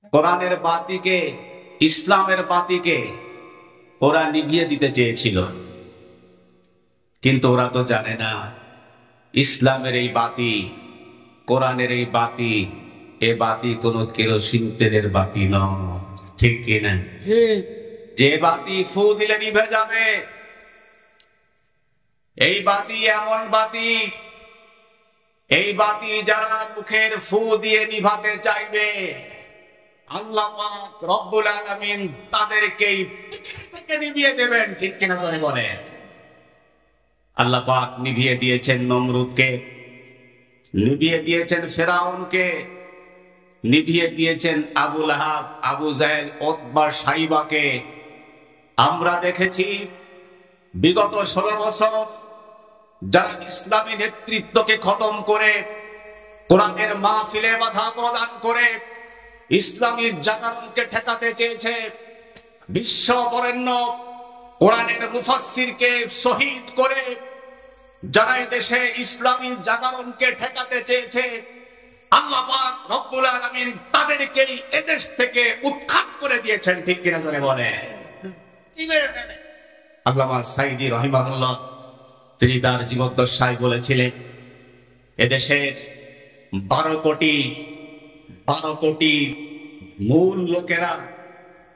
কোরআনের বাতিকে, ইসলামের বাতিকে ওরা নিভিয়ে দিতে চেয়েছিল, কিন্তু ওরা তো জানে না ইসলামের এই বাতি, কোরআনের এই বাতি, এ বাতি কোনো কেরোসিন তেলের বাতি নয়। ঠিক কিনা? যে বাতি ফু দিলে নিভে যাবে, এই বাতি এমন বাতি, এই বাতি যারা মুখের ফু দিয়ে নিভাতে চাইবে আল্লাহ পাক রব্বুল আলামিন তাদেরকেই থেকে নিভিয়ে দেবেন। ঠিক কিনা জোরে বলে? আল্লাহ পাক নিভিয়ে দিয়েছেন নমরুদকে, নিভিয়ে দিয়েছেন ফেরাউনকে, নিভিয়ে দিয়েছেন আবু লাহাব, আবু জাহেল, উতবা, সাইবাকে। আমরা দেখেছি বিগত 16 বছর যারা ইসলামী নেতৃত্বকে খতম করে, কোরআনের মাহফিলে বাধা প্রদান করে ইসলামী জাগরণকে ঠেকাতে চেয়েছে, বিশ্ব বরেণ্য কোরআনের মুফাসসিরকে শহীদ করে যারা এদেশে ইসলামী জাগরণকে ঠেকাতে চেয়েছে, আল্লাহ পাক রব্বুল আলামিন তাদেরকেই এদেশ থেকে উৎখাত করে দিয়েছেন। ঠিক কিনা জোরে বলে? আল্লামা সাইদি রাহিমাহুল্লাহ তিনি তার জীবদ্দশায় বলেছিলেন, এদেশের 12 কোটি মূল লোকেরা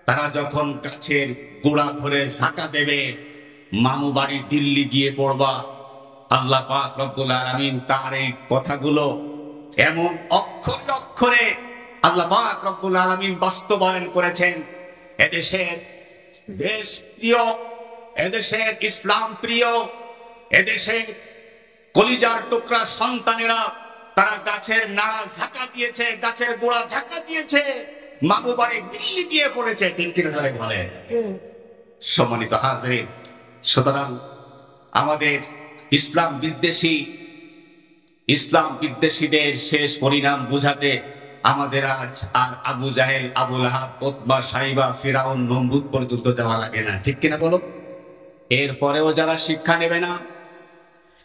তারা যখন গাছের গোড়া ধরে ঝাঁকা দেবে, মামু বাড়ি দিল্লি গিয়ে পড়বা। আল্লাহ পাক রব্বুল আলামিন তার এই কথাগুলো এমন অক্ষরে অক্ষরে আল্লাহ পাক রব্বুল আলামিন বাস্তবায়ন করেছেন। এদেশের দেশ প্রিয়, এদেশের ইসলাম প্রিয়, এদেশের কলিজার টুকরা সন্তানেরা তারা গাছের নাড়া ঝাঁকা দিয়েছে, গাছের গোড়া ঝাঁকা দিয়েছে, মামু বাড়ি দিল্লি গিয়ে পড়েছে। ঠিক কিনা জোরে বলে? সম্মানিত হাজিরিন, সুতরাং আমাদের ইসলাম বিদ্বেষীদের শেষ পরিণাম বুঝাতে আমাদের আজ আর আবু জাহেল, আবু লাহাব, উতবা, সাইবা, ফিরাউন, নমরুদ পর্যন্ত যাওয়া লাগে না। ঠিক কিনা বলো? এরপরেও যারা শিক্ষা নেবে না,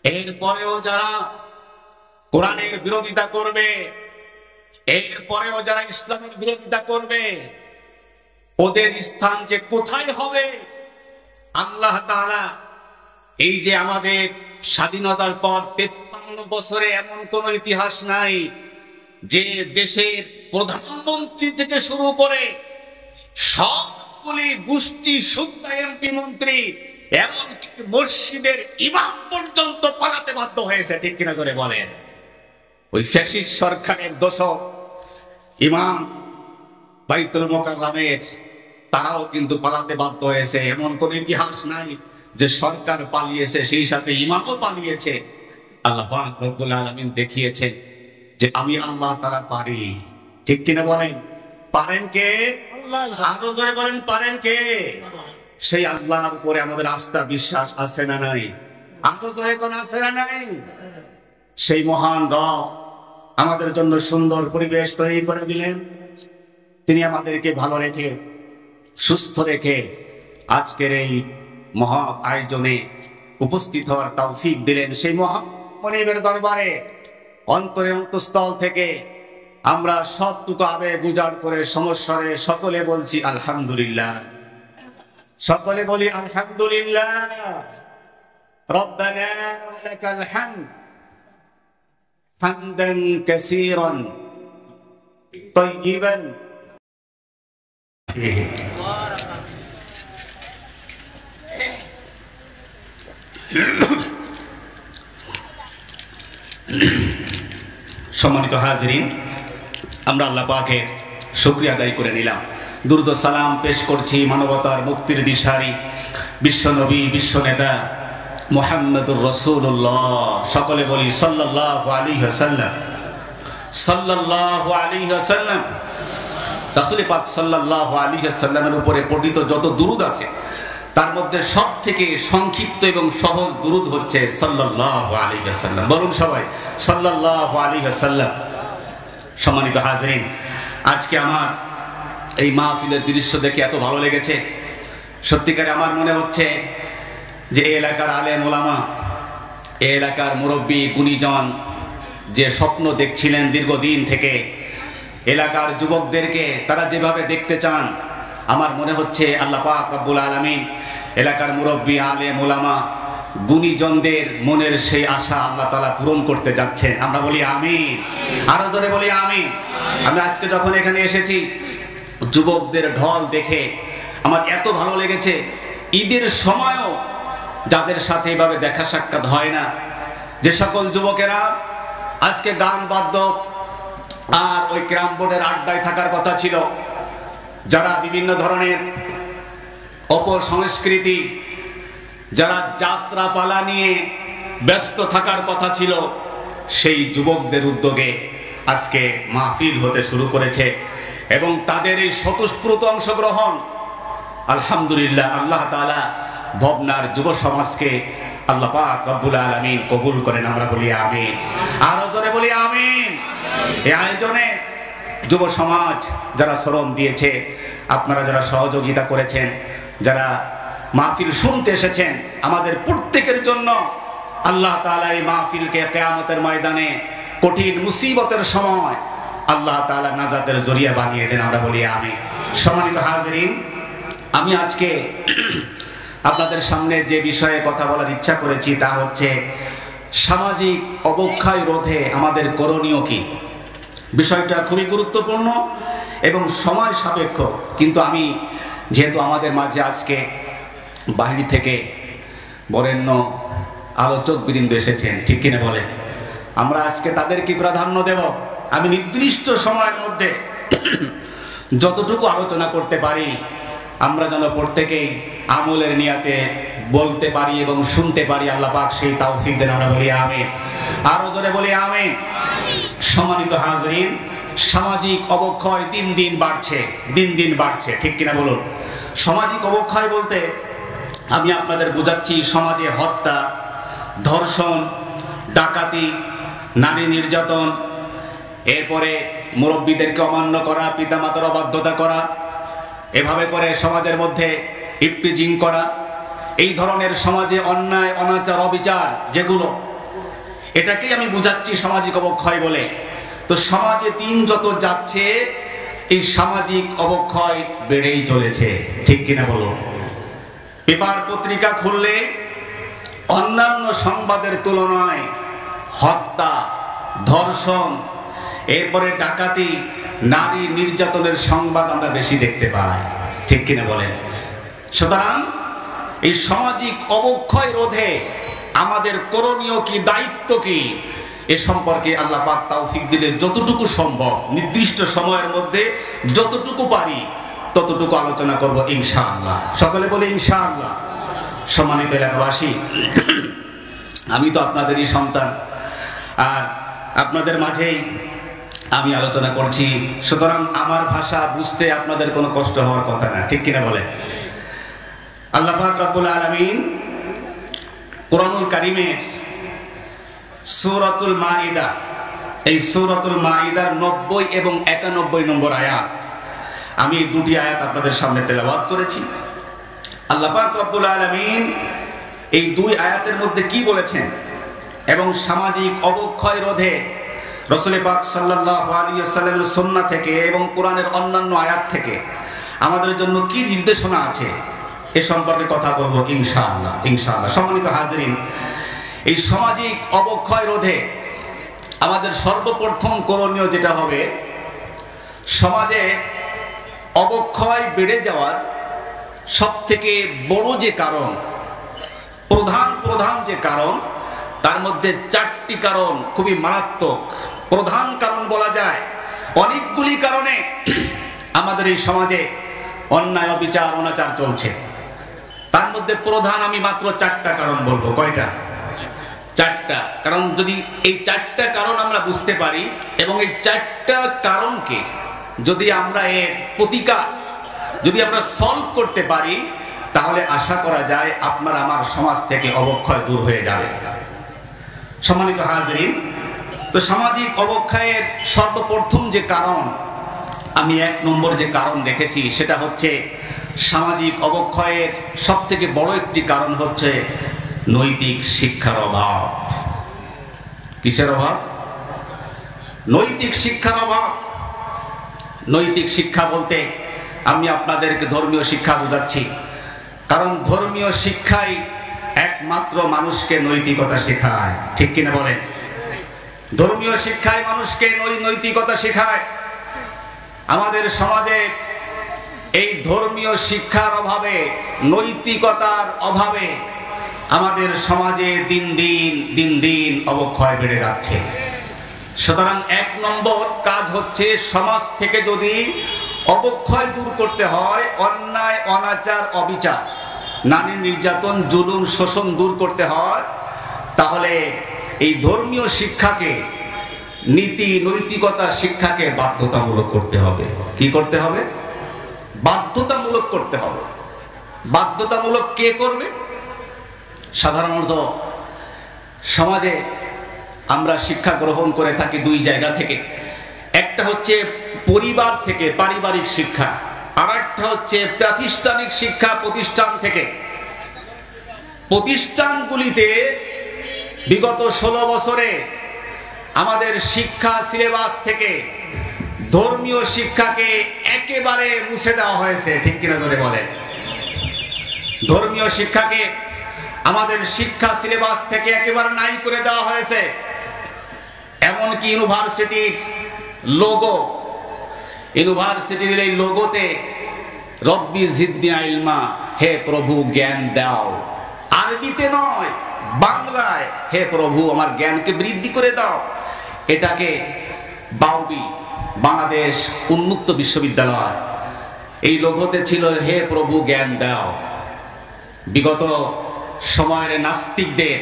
এরপরেও যারা কোরআনের বিরোধিতা করবে, এরপরেও যারা ইসলামের বিরোধিতা করবে, ওদের স্থান যে কোথায় হবে আল্লাহ তাআলা এই যে আমাদের স্বাধীনতার পর 53 বছরে এমন কোন ইতিহাস নাই যে দেশের প্রধানমন্ত্রী থেকে শুরু করে সবগুলি গোষ্ঠী শুদ্ধ এমপি মন্ত্রী এমনকি মসজিদের ইমাম পর্যন্ত পালাতে বাধ্য হয়েছে। ঠিক কিনা জোরে বলেন? ওই ফ্যাসিস্ট সরকারের দোষক ইমাম বাইতুল মুকাররমের তারাও কিন্তু পালাতে বাধ্য হয়েছে। এমন কোন ইতিহাস নাই যে সরকার পালিয়েছে সেই সাথে ইমামও পালিয়েছে। আল্লাহ পাক রব্বুল আলামিন দেখিয়েছেন যে আমি আল্লাহ তাআলা পারি। ঠিক কিনা বলেন? পারেন কে? আরো জোরে বলেন, পারেন কে? সেই আল্লাহর উপরে আমাদের আস্থা বিশ্বাস আছে না নাই? আরো জোরে কোন আছে না নাই? সেই মহান রব আমাদের জন্য সুন্দর পরিবেশ তৈরি করে দিলেন। তিনি আমাদেরকে ভালো রেখে, সুস্থ রেখে আজকের এই মহা আয়োজনে উপস্থিত হওয়ার তৌফিক দিলেন। সেই মহামনিবের দরবারে অন্তরে অন্তঃস্থল থেকে আমরা সবটুকু আবেগ উজাড় করে সমস্বরে সকলে বলছি আলহামদুলিল্লাহ। সকলে বলি আলহামদুলিল্লাহ। রব্বানা ওয়া লাকাল হামদ হামদান কাসীরান তাইয়িবান। সম্মানিত হাজিরিন, আমরা আল্লাহ পাকের শুকরিয়া আদায় করে নিলাম। দুরূদ ও সালাম পেশ করছি মানবতার মুক্তির দিশারি বিশ্বনবী, বিশ্বনেতা মুহাম্মদুর রাসূলুল্লাহ। সকলে বলি সাল্লাল্লাহু আলাইহি ওয়াসাল্লাম, সাল্লাল্লাহু আলাইহি ওয়াসাল্লাম। রাসূল পাক সাল্লাল্লাহু আলাইহি ওয়াসাল্লামের উপরে পঠিত যত দুরূদ আছে তার মধ্যে সবথেকে সংক্ষিপ্ত এবং সহজ দুরূদ হচ্ছে সাল্লাল্লাহু আলাইহি ওয়াসাল্লাম। বলুন সবাই সাল্লাল্লাহু আলাইহি ওয়াসাল্লাম। সম্মানিত হাজিরিন, আজকে আমার এই মাহফিলের দৃশ্য দেখে এত ভালো লেগেছে, সত্যিকারে আমার মনে হচ্ছে যে এই এলাকার আলেম ওলামা, এই এলাকার মুরব্বী গুণীজন যে স্বপ্ন দেখছিলেন দীর্ঘদিন থেকে এলাকার যুবকদেরকে তারা যেভাবে দেখতে চান, আমার মনে হচ্ছে আল্লাহ পাক রব্বুল আলামিন এলাকার মুরব্বী, আলেম, ওলামা, গুণীজনদের মনের সেই আশা আল্লাহ তাআলা পূরণ করতে যাচ্ছেন। আমরা বলি আমিন, আরো জোরে বলি আমিন। আমি আজকে যখন এখানে এসেছি, যুবকদের ঢল দেখে আমার এত ভালো লেগেছে। ঈদের সময়ও যাদের সাথে এভাবে দেখা সাক্ষাৎ হয় না, যে সকল যুবকেরা আজকে গান বাদ্য আর ওই ক্যারাম বোর্ডের আড্ডায় থাকার কথা ছিল, যারা বিভিন্ন ধরনের অপসংস্কৃতি, যারা যাত্রা পালা নিয়ে ব্যস্ত থাকার কথা ছিল, সেই যুবকদের উদ্যোগে আজকে মাহফিল হতে শুরু করেছে এবং তাদের এই স্বতঃস্ফূর্ত অংশগ্রহণ আলহামদুলিল্লাহ আল্লাহ তাআলা ভবনার যুব সমাজকে আল্লাহ পাক রব্বুল আলামিন কবুল করেন। আমরা বলি আমিন, আরো জোরে বলি আমিন। এই আয়োজনে যুব সমাজ যারা শ্রম দিয়েছে, আপনারা যারা সহযোগিতা করেছেন, যারা মাহফিল শুনতে এসেছেন, আমাদের প্রত্যেকের জন্য আল্লাহ তাআলা এই মাহফিলকে কিয়ামতের ময়দানে কঠিন মুসিবতের সময় আল্লাহ তাআলা নাজাতের জরিয়া বানিয়ে দেন। আমরা বলি আমিন। সম্মানিত হাজিরিন, আমি আজকে আপনাদের সামনে যে বিষয়ে কথা বলার ইচ্ছা করেছি তা হচ্ছে সামাজিক অবক্ষয় রোধে আমাদের করণীয় কি। বিষয়টা খুবই গুরুত্বপূর্ণ এবং সময় সাপেক্ষ, কিন্তু আমি যেহেতু আমাদের মাঝে আজকে বাইরে থেকে বরেণ্য আলোচক বৃন্দ এসেছেন, ঠিক কিনা বলেন, আমরা আজকে তাদেরকে প্রাধান্য দেব। আমি নির্দিষ্ট সময়ের মধ্যে যতটুকু আলোচনা করতে পারি আমরা যেন প্রত্যেকেই আমলের নিয়াতে বলতে পারি এবং শুনতে পারি, আল্লাহ পাক সেই তৌফিক দেন। আমরা বলি আমিন, আরো জোরে বলি আমিন। সম্মানিত হাজিরিন, সামাজিক অবক্ষয় দিন দিন বাড়ছে, দিন দিন বাড়ছে, ঠিক কিনা বলুন। সামাজিক অবক্ষয় বলতে আমি আপনাদের বোঝাচ্ছি সমাজে হত্যা, ধর্ষণ, ডাকাতি, নারী নির্যাতন, এরপরে মুরব্বীদেরকে অমান্য করা, পিতামাতার অবাধ্যতা করা, এভাবে করে সমাজের মধ্যে ইফটিজিং করা, এই ধরনের সমাজে অন্যায়, অনাচার, অবিচার যেগুলো, এটাকেই আমি বুঝাচ্ছি সামাজিক অবক্ষয় বলে। তো সমাজে দিন যত যাচ্ছে এই সামাজিক অবক্ষয় বেড়েই চলেছে, ঠিক কিনা বলো। পেপার পত্রিকা খুললে অন্যান্য সংবাদের তুলনায় হত্যা, ধর্ষণ, এরপরে ডাকাতি, নারী নির্যাতনের সংবাদ আমরা বেশি দেখতে পাই, ঠিক কিনা বলেন। সুতরাং এই সামাজিক অবক্ষয় রোধে আমাদের করণীয় কি, দায়িত্ব কি, এ সম্পর্কে আল্লাহ পাক তৌফিক দিলে যতটুকু সম্ভব নির্দিষ্ট সময়ের মধ্যে যতটুকু পারি ততটুকু আলোচনা করব ইনশাআল্লাহ। সকলে বলে ইনশাআল্লাহ। সম্মানিত এলাকাবাসী, আমি তো আপনাদেরই সন্তান আর আপনাদের মাঝেই আমি আলোচনা করছি, সুতরাং আমার ভাষা বুঝতে আপনাদের কোনো কষ্ট হওয়ার কথা না, ঠিক কিনা বলে। আল্লাহ পাক রব্বুল আলামিন কোরআনুল কারীমের সূরাতুল মাইদা, এই সূরাতুল মাইদার 90 এবং 91 নম্বর আয়াত, আমি দুটি আয়াত আপনাদের সামনে তেলাওয়াত করেছি। আল্লাহ পাক রব্বুল আলামিন এই দুই আয়াতের মধ্যে কি বলেছেন এবং সামাজিক অবক্ষয় রোধে রাসূল পাক সাল্লাল্লাহু আলাইহি ওয়াসাল্লামের সুন্নাহ থেকে এবং কোরআনের অন্যান্য আয়াত থেকে আমাদের জন্য কি নির্দেশনা আছে এ সম্পর্কে কথা বলবো ইনশাআল্লাহ, ইনশাআল্লাহ। সম্মানিত হাজিরিন, এই সামাজিক অবক্ষয় রোধে আমাদের সর্বপ্রথম করণীয় যেটা হবে, সমাজে অবক্ষয় বেড়ে যাওয়ার সবথেকে বড় যে কারণ, প্রধান যে কারণ, তার মধ্যে 4টি কারণ খুবই মারাত্মক। প্রধান কারণ বলা যায়, অনেকগুলি কারণে আমাদের এই সমাজে অন্যায়, অবিচার, অনাচার চলছে। তার মধ্যে প্রধান আমি মাত্র 4টা কারণ বলবো। কয়টা? 4টা। কারণ যদি এই 4টা কারণ আমরা বুঝতে পারি এবং এই 4টা কারণকে যদি আমরা এর প্রতিকার যদি আমরা সলভ করতে পারি, তাহলে আশা করা যায় আপনার আমার সমাজ থেকে অবক্ষয় দূর হয়ে যাবে। সম্মানিত হাজিরিন, তো সামাজিক অবক্ষয়ের সর্বপ্রথম যে কারণ, আমি 1 নম্বর যে কারণ দেখেছি সেটা হচ্ছে সামাজিক অবক্ষয়ের সবথেকে বড় একটি কারণ হচ্ছে নৈতিক শিক্ষার অভাব। কিসের অভাব? নৈতিক শিক্ষার অভাব। নৈতিক শিক্ষা বলতে আমি আপনাদেরকে ধর্মীয় শিক্ষা বোঝাচ্ছি, কারণ ধর্মীয় শিক্ষাই একমাত্র মানুষকে নৈতিকতা শেখায়, ঠিক কিনা বলেন? ধর্মীয় শিক্ষায় মানুষকে নৈতিকতা শেখায়। আমাদের সমাজে এই ধর্মীয় শিক্ষার অভাবে, নৈতিকতার অভাবে আমাদের সমাজে দিন দিন অবক্ষয় বেড়ে যাচ্ছে। সুতরাং 1 নম্বর কাজ হচ্ছে, সমাজ থেকে যদি অবক্ষয় দূর করতে হয়, অন্যায় অনাচার অবিচার, নারী নির্যাতন জুলুম শোষণ দূর করতে হয়, তাহলে এই ধর্মীয় শিক্ষাকে, নীতি নৈতিকতা শিক্ষাকে বাধ্যতামূলক করতে হবে। কি করতে হবে? বাধ্যতামূলক করতে হবে। বাধ্যতামূলক কে করবে? সাধারণত সমাজে আমরা শিক্ষা গ্রহণ করে থাকি 2 জায়গা থেকে। একটা হচ্ছে পরিবার থেকে, পারিবারিক শিক্ষা, আর একটা হচ্ছে প্রাতিষ্ঠানিক শিক্ষা, প্রতিষ্ঠান থেকে। প্রতিষ্ঠানগুলিতে বিগত 16 বছরে আমাদের শিক্ষা সিলেবাস থেকে ধর্মীয় শিক্ষাকে একেবারে মুছে দেওয়া হয়েছে, ঠিক কিনা জোরে বলেন? ধর্মীয় শিক্ষাকে আমাদের শিক্ষা সিলেবাস থেকে একেবারে নাই করে দেওয়া হয়েছে। এমনকি ইউনিভার্সিটির লোগো, ইউনিভার্সিটির এই লোগোতে রব্বি জিদনি ইলমা, হে প্রভু জ্ঞান দাও, আরবিতে নয় বাংলায়, হে প্রভু আমার জ্ঞানকে বৃদ্ধি করে দাও। এটাকে বাউবি, বাংলাদেশ উন্মুক্ত বিশ্ববিদ্যালয়, এই লোগোতে ছিল হে প্রভু জ্ঞান দাও। বিগত সময়ের নাস্তিকদের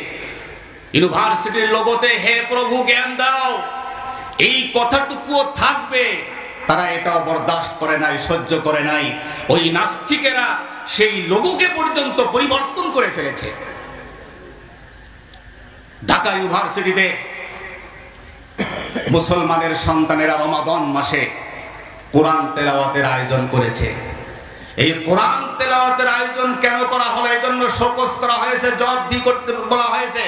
ইউনিভার্সিটির লোগোতে হে প্রভু জ্ঞান দাও, এই কথাটুকুও থাকবে, তারা এটাও বরদাস্ত করে নাই, সহ্য করে নাই। ওই নাস্তিকেরা সেই লোগোকে পর্যন্ত পরিবর্তন করে ফেলেছে। ঢাকা ইউনিভার্সিটিতে মুসলমানের সন্তানেরা রমাদান মাসে কোরআন তেলাওয়াতের আয়োজন করেছে। এই কোরআন তেলাওয়াতের আয়োজন কেন করা হলো? এই জন্য শোকজ করা হয়েছে, জবাবদিহি করতে বলা হয়েছে।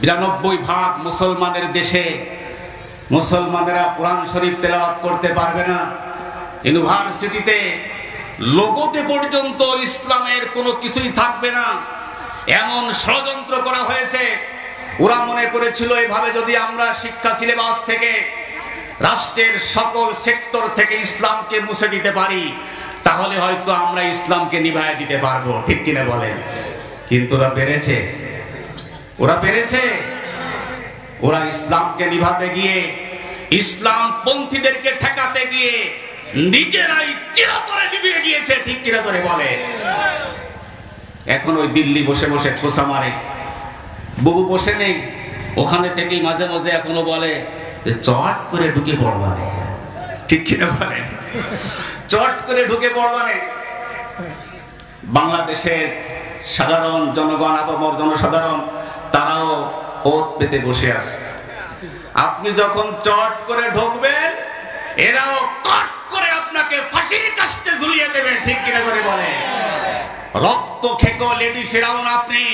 92% মুসলমানের দেশে মুসলমানেরা কোরআন শরীফ তেলাওয়াত করতে পারবে না। ইউনিভার্সিটিতে লোগোতে পর্যন্ত ইসলামের কোনো কিছুই থাকবে না, এমন ষড়যন্ত্র করা হয়েছে। ওরা মনে করেছিল এভাবে যদি আমরা শিক্ষা সিলেবাস থেকে, রাষ্ট্রের সকল সেক্টর থেকে ইসলামকে মুছে দিতে পারি, তাহলে হয়তো আমরা ইসলামকে নিভায় দিতে পারবো, ঠিক কিনা বলেন? কিন্তু ওরা পেরেছে? ওরা পেরেছে? ওরা ইসলামকে নিভাতে গিয়ে, ইসলাম পন্থীদেরকে ঠেকাতে গিয়ে নিজেরাই চিরতরে নিভিয়ে গিয়েছে, ঠিক কিনা ধরে বলে। এখন ওই দিল্লি বসে বসে খোসা মারে, বুবু বসে নেই, ওখানে থেকেই মাঝে মাঝে এখনো বলে চট করে ঢুকে পড়বানে, ঠিক কিনা বলেন? চট করে ঢুকে পড়বানে। বাংলাদেশের সাধারণ জনগণ, আপামর জনসাধারণ, তারাও ওত পেতে বসে আছে। আপনি যখন চট করে ঢুকবেন, এরাও কট করে আপনাকে ফাঁসির কাস্টে ঝুলিয়ে দেবে, ঠিক কিনা করে বলে। রক্ত খেকো লেডি ফিরাউন আপনি,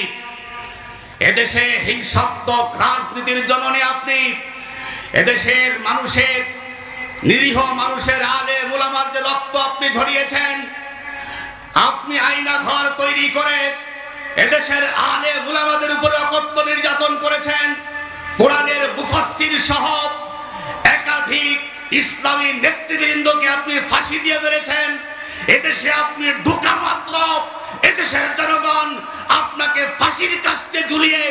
এদেশে হিংসাত্মক রাজনীতির জননী আপনি, এদেশের মানুষের, নিরীহ মানুষের, আলেম উলামার যে রক্ত আপনি ঝরিয়েছেন, আপনি আয়না ঘর তৈরি করে এদেশের আলেম উলামাদের উপরে অকথ্য নির্যাতন করেছেন। কোরআনের মুফাসসির সহ একাধিক ইসলামী নেতৃবৃন্দকে আপনি ফাঁসি দিয়ে মেরেছেন। এদেশে আপনি ঢোকা মাত্র এদেশের জনগণ আপনাকে ফাঁসির কাস্টে ঝুলিয়ে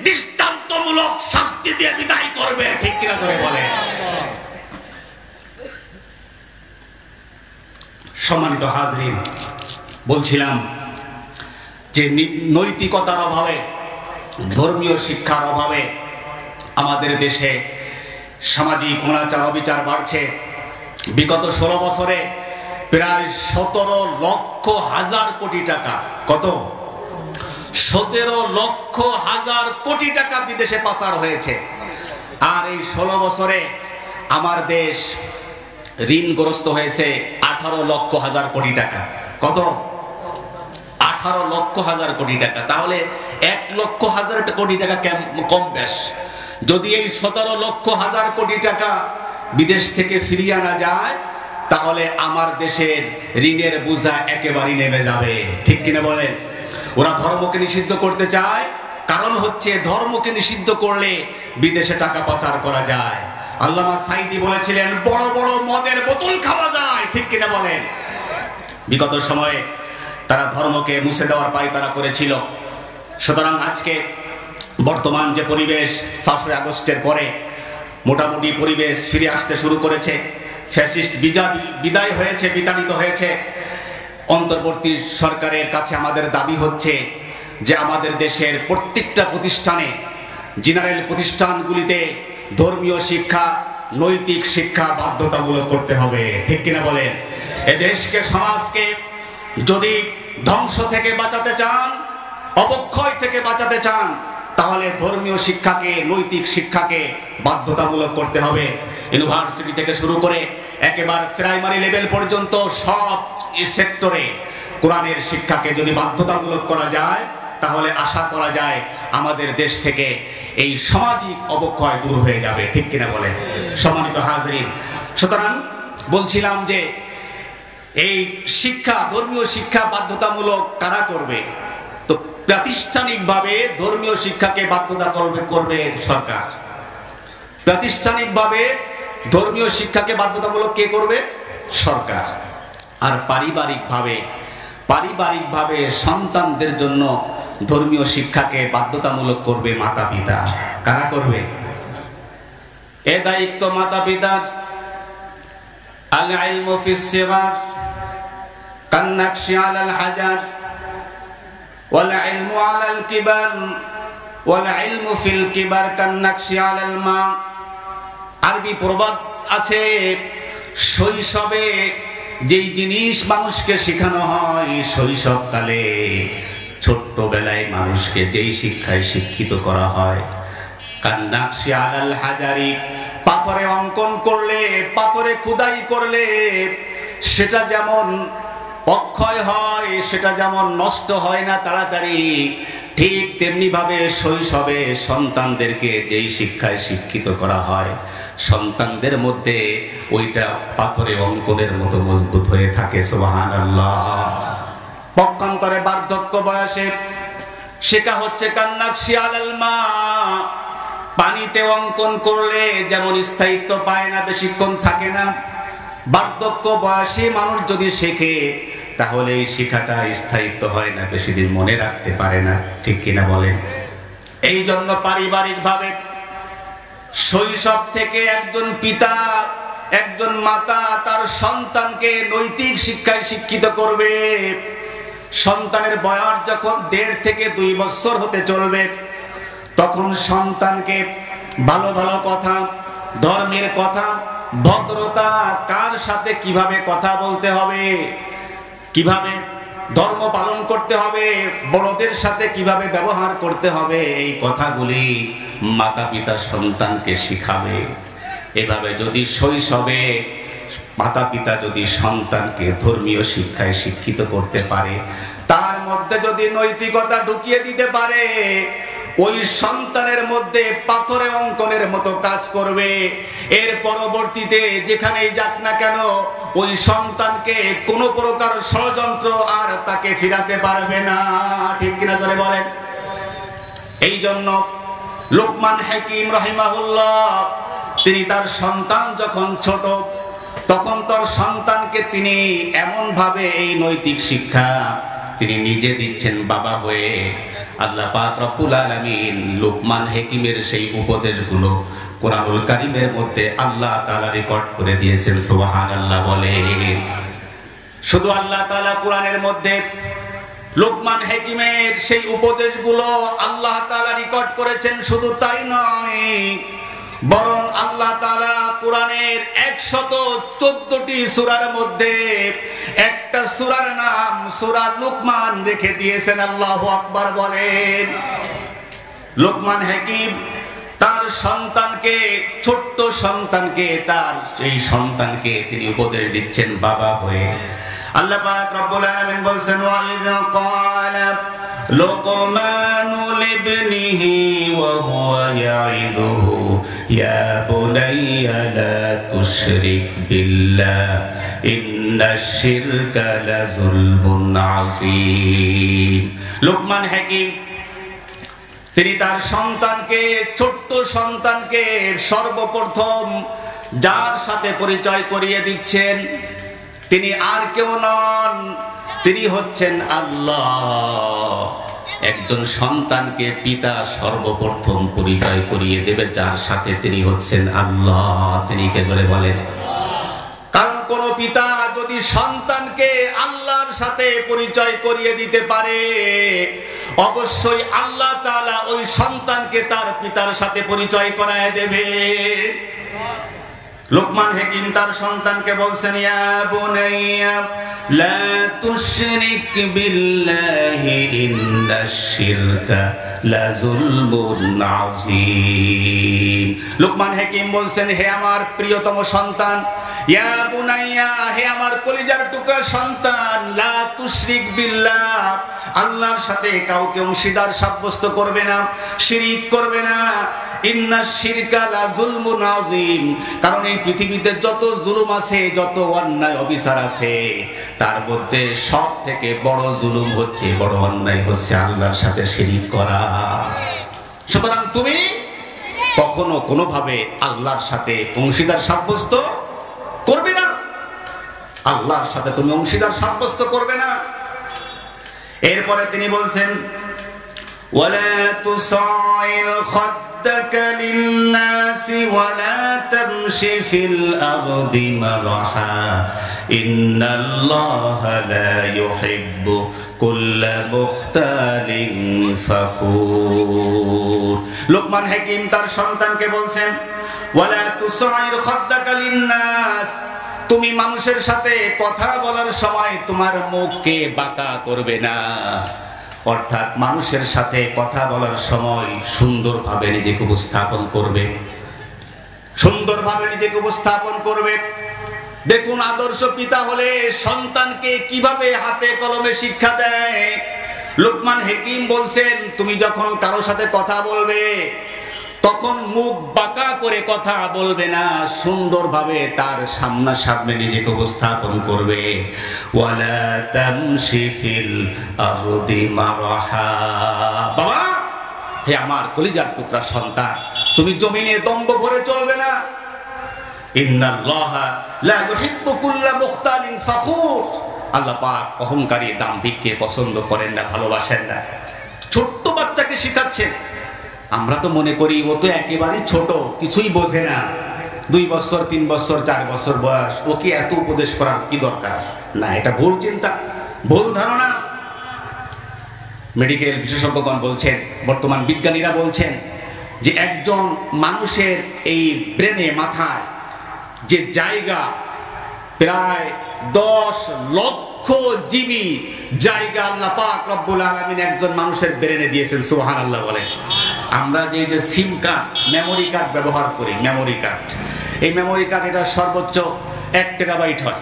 দৃষ্টান্তমূলক শাস্তি দিয়ে বিদায় করবে, ঠিক কিনা ধরে বলে। সম্মানিত হাজরিন, বলছিলাম যে নৈতিকতার অভাবে, ধর্মীয় শিক্ষার অভাবে আমাদের দেশে সামাজিক অনাচার অবিচার বাড়ছে। বিগত 16 বছরে প্রায় 17 লক্ষ হাজার কোটি টাকা, কত? 17 লক্ষ হাজার কোটি টাকা বিদেশে পাচার হয়েছে। আর এই 16 বছরে আমার দেশ ঋণগ্রস্ত হয়েছে 18 লক্ষ হাজার কোটি টাকা। কত? 18 লক্ষ হাজার কোটি টাকা। তাহলে 1 লক্ষ হাজার কোটি টাকা কম বেশ। যদি এই 17 লক্ষ হাজার কোটি টাকা বিদেশ থেকে ফিরিয়ে আনা যায়, তাহলে আমার দেশের ঋণের বোঝা একেবারেই নেমে যাবে। ঠিক কিনা বলেন? ওরা ধর্মকে নিষিদ্ধ করতে চায়, কারণ হচ্ছে ধর্মকে নিষিদ্ধ করলে বিদেশে টাকা পাচার করা যায়। আল্লামা সাঈদী বলেছিলেন বড় বড় মদের বোতল খাওয়া যায়। ঠিক কিনা বলেন? বিগত সময়ে তারা ধর্মকে মুছে দেওয়ার পায়তারা করেছিল। সুতরাং আজকে বর্তমান যে পরিবেশ, 5 আগস্টের পরে মোটামুটি পরিবেশ ফিরে আসতে শুরু করেছে। ফ্যাসিস্ট বিদায় হয়েছে, বিতাড়িত হয়েছে। অন্তর্বর্তী সরকারের কাছে আমাদের দাবি হচ্ছে যে আমাদের দেশের প্রত্যেকটা প্রতিষ্ঠানে, জেনারেল প্রতিষ্ঠানগুলিতে ধর্মীয় শিক্ষা, নৈতিক শিক্ষা বাধ্যতামূলক করতে হবে। ঠিক কিনা বলেন? এ দেশকে, সমাজকে যদি ধ্বংস থেকে বাঁচাতে চান, অবক্ষয় থেকে বাঁচাতে চান, তাহলে ধর্মীয় শিক্ষাকে, নৈতিক শিক্ষাকে বাধ্যতামূলক করতে হবে। ইউনিভার্সিটি থেকে শুরু করে একেবারে প্রাইমারি লেভেল পর্যন্ত সব সেক্টরে কোরআনের শিক্ষাকে যদি বাধ্যতামূলক করা যায়, তাহলে আশা করা যায় আমাদের দেশ থেকে এই সামাজিক অবক্ষয় দূর হয়ে যাবে। ঠিক কিনা বলেন? সম্মানিত হাজরিন, সুতরাং বলছিলাম যে এই শিক্ষা, ধর্মীয় শিক্ষা বাধ্যতামূলক কারা করবে? তো প্রাতিষ্ঠানিকভাবে ধর্মীয় শিক্ষাকে বাধ্যতা করবে সরকার। প্রাতিষ্ঠানিকভাবে ধর্মীয় শিক্ষাকে বাধ্যতামূলক কে করবে? সরকার। আর পারিবারিকভাবে সন্তানদের জন্য ধর্মীয় শিক্ষাকে বাধ্যতামূলক করবে মাতা পিতা। কারা করবে? এ দায়িত্ব মাতা পিতার। আল ইলমু ফিস সিগার কান্নাকশি আলাল হাজার ওয়াল ইলমু আলাল কিবার ওয়াল ইলমু ফিল কিবার কান্নাকশি আলাল মা। আরবি প্রবাদ আছে, শৈশবে যেই জিনিস মানুষকে শেখানো হয়, শৈশবকালে ছোট্টবেলায় মানুষকে যেই শিক্ষায় শিক্ষিত করা হয়, কান্নাকশি আলাল হাজারি, পাথরে অঙ্কন করলে, পাথরে খোদাই করলে সেটা যেমন অক্ষয় হয়, সেটা যেমন নষ্ট হয় না তাড়াতাড়ি, ঠিক তেমনি ভাবে শৈশবে সন্তানদেরকে যেই শিক্ষায় শিক্ষিত করা হয়, সন্তানদের মধ্যে ওইটা পাথরে অঙ্কনের মতো মজবুত হয়ে থাকে। সুবহানাল্লাহ। পক্ষান্তরে বার্ধক্য বয়সে শেখা হচ্ছে কান্নাকশি আলাল মা, পানিতে অঙ্কন করলে যেমন স্থায়িত্ব পায় না, বেশিক্ষণ থাকে না, বার্ধক্য বয়সে মানুষ যদি শেখে তাহলে এই শিক্ষাটা স্থায়িত্ব হয় না, বেশি দিন মনে রাখতে পারে না। ঠিক কিনা বলেন? এই জন্য পারিবারিকভাবে শৈশব থেকে একজন পিতা, একজন মাতা তার সন্তানকে নৈতিক শিক্ষায় শিক্ষিত করবে। সন্তানের বয়স যখন 1.5 থেকে 2 বছর হতে চলবে, তখন সন্তানকে ভালো ভালো কথা, ধর্মের কথা, ভদ্রতা, কার সাথে কিভাবে কথা বলতে হবে, কিভাবে ধর্ম পালন করতে হবে, বড়দের সাথে কিভাবে ব্যবহার করতে হবে, এই কথাগুলি মাতা পিতা সন্তানকে শিখাবে। এভাবে যদি শৈশবে মাতা পিতা যদি সন্তানকে ধর্মীয় শিক্ষায় শিক্ষিত করতে পারে, তার মধ্যে যদি নৈতিকতা ঢুকিয়ে দিতে পারে, ওই সন্তানের মধ্যে পাথরে অঙ্কনের মতো কাজ করবে। এর পরবর্তীতে যেখানেই যাক না কেন, ওই সন্তানকে কোনো প্রকার ষড়যন্ত্র আর তাকে ফিরাতে পারবে না। ঠিক কিনা জোরে বলেন? এই জন্য লোকমান হাকিম রাহিমাহুল্লাহ তিনি তার সন্তান যখন ছোট, তখন তার সন্তানকে তিনি এমন ভাবে এই নৈতিক শিক্ষা তিনি নিজে দিচ্ছেন বাবা হয়ে। আল্লাহ পাক রব্বুল আলামিন লোকমান হাকিমের সেই উপদেশগুলো কোরআনুল কারীমের মধ্যে আল্লাহ তাআলা রেকর্ড করে দিয়েছেন। সুবহানাল্লাহ বলেন। শুধু আল্লাহ তাআলা কোরআনের মধ্যে লোকমান হাকিমের সেই উপদেশগুলো আল্লাহ তাআলা রেকর্ড করেছেন, শুধু তাই নয়, বরং আল্লাহ তাআলা কোরআনের 114টি সূরার মধ্যে একটা সূরার নাম সূরা লোকমান রেখে দিয়েছেন। আল্লাহু আকবার বলেন। লোকমান হাকিম তার সন্তানকে, ছোট্ট সন্তানকে, তার সেই সন্তানকে তিনি উপদেশ দিচ্ছেন বাবা হয়ে। আল্লাহ পাক রব্বুল আলামিন বলেন, ওয়া ইযা ক্বালা লুকমানু লিবনিহি ওয়া হুয়া ইয়াইযুহু ইয়া বুনাইয়া লা তুশরিক বিল্লাহ ইন্নাশ শিরকা লাযুলমুন আযীম। লোকমান হাকিম তিনি তার সন্তানকে, ছোট্ট সন্তানকে সর্বপ্রথম যার সাথে পরিচয় করিয়ে দিচ্ছেন তিনি আর কেউ নন, তিনি হচ্ছেন আল্লাহ। একজন সন্তানকে পিতা সর্বপ্রথম পরিচয় করিয়ে দেবে যার সাথে, তিনি হচ্ছেন আল্লাহ। তিনি কে জোরে বলেন? কারণ কোন পিতা যদি সন্তানকে আল্লাহর সাথে পরিচয় করিয়ে দিতে পারে, অবশ্যই আল্লাহ তাআলা ওই সন্তানকে তার পিতার সাথে পরিচয় করায় দেবে। লোকমান হাকিম তার সন্তানকে বলছেন, ইয়া বুনাইয়া লা তুশরিক বিল্লাহি ইন্নাশ শিরকা লাযুলমুন আযীম। লোকমান হাকিম বলছেন, হে আমার প্রিয়তম সন্তান, ইয়া বুনাইয়া, হে আমার কলিজার টুকরা সন্তান, লা তুশরিক বিল্লাহ, আল্লাহর সাথে কাউকে অংশীদার সাব্যস্ত করবে না, শিরিক করবে না। ইন্নাশ শিরকা লাযুলমুন আযীম, কারণ এই পৃথিবীতে যত জুলুম আছে, যত অন্যায় অবিচার আছে, তার মধ্যে সব থেকে বড় জুলুম হচ্ছে, বড় অন্যায় হচ্ছে আল্লাহর সাথে শিরিক করা। সুতরাং তুমি কখনো কোনোভাবে আল্লাহর সাথে অংশীদার সাব্যস্ত করবে না, আল্লাহর সাথে তুমি অংশীদার সাব্যস্ত করবে না। এরপরে তিনি বলছেন, ওয়ালা তুসাইর খাদ্দাকা লিন-নাসি ওয়ালা তামশি ফিল আরদি মারহা ইন্নাল্লাহা লা ইউহিব্বু কুল্লা মুখতালিন ফাখুর। লোকমান হাকিম তার সন্তানকে বলছেন, ওয়ালা তুসাইর খাদ্দাকা লিন-নাস, তুমি মানুষের সাথে কথা বলার সময় তোমার মুখকে বাঁকা করবে না, অর্থাৎ মানুষের সাথে কথা বলার সময় সুন্দরভাবে নিজেকে উপস্থাপন করবে, সুন্দরভাবে নিজেকে উপস্থাপন করবে। দেখুন আদর্শ পিতা হলে সন্তানকে কিভাবে হাতে কলমে শিক্ষা দেয়। লোকমান হাকিম বলছেন, তুমি যখন কারোর সাথে কথা বলবে তখন মুখ বাঁকা করে কথা বলবে না, সুন্দরভাবে তার সামনাসামনি নিজেকে উপস্থাপন করবে। ওয়ালা তামশি ফিল আরদি মারহা, বাবা, হে আমার কলিজার টুকরা সন্তান, তুমি জমিনে দম্ভ ভরে চলবে না। ইন্নাল্লাহা লা ইউহিব্বু কুল্লা মুখতালিন ফাখুর, আল্লাহ পাক অহংকারী দাম্ভিককে পছন্দ করেন না, ভালোবাসেন না। ছোট্ট বাচ্চাকে শিখাচ্ছেন, আমরা তো মনে করি ও তো একেবারে ছোট, কিছুই বোঝে না, 2 বছর 3 বছর 4 বছর বয়স, ওকে এত উপদেশ করার কি দরকার আছে? না, এটা ভুল চিন্তা, ভুল ধারণা। মেডিকেল বিশেষজ্ঞগণ বলছেন, বর্তমান বিজ্ঞানীরা বলছেন যে একজন মানুষের এই ব্রেনে, মাথায় যে জায়গা, প্রায় 10 লক্ষ জিবি জায়গা আল্লাহ পাক রব্বুল আলামিন একজন মানুষের ব্রেনে দিয়েছেন। সুবহানাল্লাহ বলেন। আমরা যে সিম কার্ড, মেমোরি কার্ড ব্যবহার করি, মেমোরি কার্ড, এই মেমোরি কার্ড এটা সর্বোচ্চ 1 টেরাবাইট হয়,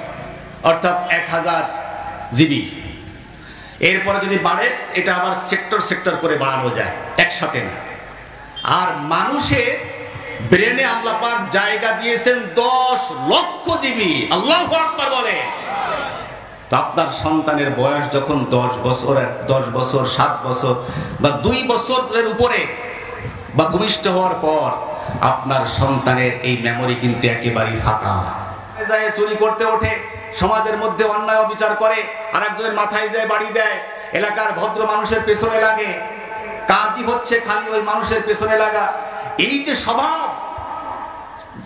অর্থাৎ 1000 জিবি। এরপরে যদি বাড়ে এটা আবার সেক্টর সেক্টর করে বাড়ানো যায়, একসাথে না। আর মানুষের ব্রেনে আল্লাহ পাক জায়গা দিয়েছেন 10 লক্ষ জিবি। আল্লাহু আকবার বলে। তো আপনার সন্তানের বয়স যখন 10 বছর, 7 বছর বা 2 বছরের উপরে বা ভূমিষ্ঠ হওয়ার পর আপনার সন্তানের এই মেমোরি কিন্তু একেবারেই ফাঁকা। যায় চুরি করতে ওঠে, সমাজের মধ্যে অন্যায় অবিচার করে, আরেকজনের মাথায় যায় বাড়ি দেয়, এলাকার ভদ্র মানুষের পেছনে লাগে, কাজই হচ্ছে খালি ওই মানুষের পেছনে লাগা। এই যে স্বভাব,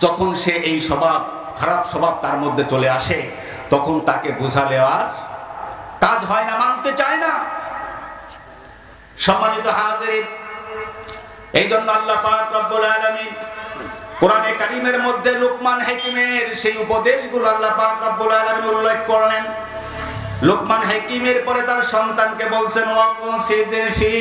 যখন সে এই স্বভাব, খারাপ স্বভাব তার মধ্যে চলে আসে, তখন তাকে বোঝালে আর কাজ হয় না, মানতে চায় না। সম্মানিত হাজিরিন, এই জন্য আল্লাহ পাক রব্বুল আলামিন কোরআনে কারীমের মধ্যে লোকমান হাকিমের সেই উপদেশগুলো আল্লাহ পাক রব্বুল আলামিন উল্লেখ করলেন। লোকমান হাকিমের পরে তার সন্তানকে বলছেন, ওয়াকসিদ ফি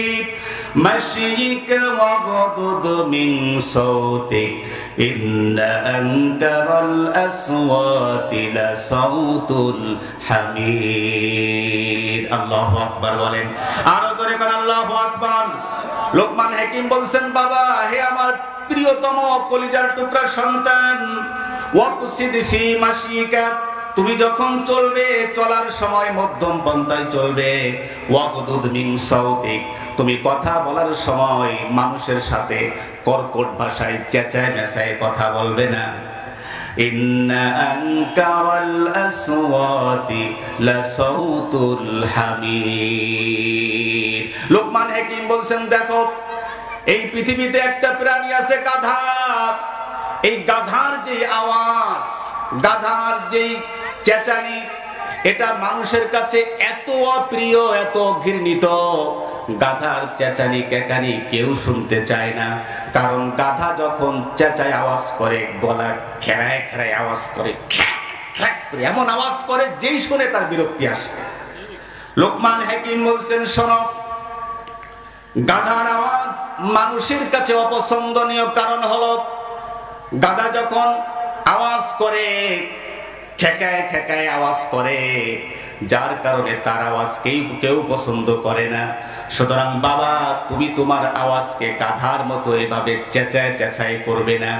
مشيك واغضض من صوتك إن أنكر الأصوات لصوت الحمير الله أكبر বলেন আরো জোরে করে আল্লাহু আকবার লোকমান হাকিম বলছেন বাবা হে আমার প্রিয়তম কলিজার টুকরা সন্তান ওয়াকসিদ ফি মাশিকা তুমি যখন চলবে চলার সময় মধ্যম পন্থায় চলবে ওয়াগদুদ মিন সাউতিক তুমি কথা বলার সময় মানুষের সাথে কর্কট ভাষায় চেঁচায় মেঁচায় কথা বলবে না ইন্না আনকারাল আসওয়াতি লাসাউতুল হামির লোকমান হাকিম বলছেন দেখো এই পৃথিবীতে একটা প্রাণী আছে গাধা এই গাধার যে আওয়াজ গাধার যে চেঁচানি এটা মানুষের কাছে এত অপ্রিয় এত ঘৃণিত গাধার চেঁচানি কেকানি কেউ শুনতে চায় না কারণ গাধা যখন চেঁচায় আওয়াজ করে গলা খেরায় খেরায় আওয়াজ করে এমন আওয়াজ করে যেই শুনে তার বিরক্তি আসে লোকমান হাকিম বলছেন শোনো গাধার আওয়াজ মানুষের কাছে অপছন্দনীয় কারণ হলো গাধা যখন আওয়াজ করে খেকায় খেকায় আওয়াজ করে যার কারণে তার আওয়াজ কেউ পছন্দ করে না সুতরাং বাবা তুমি তোমার আওয়াজকে গাধার মতো এভাবে চেঁচায় চেঁচায় করবে না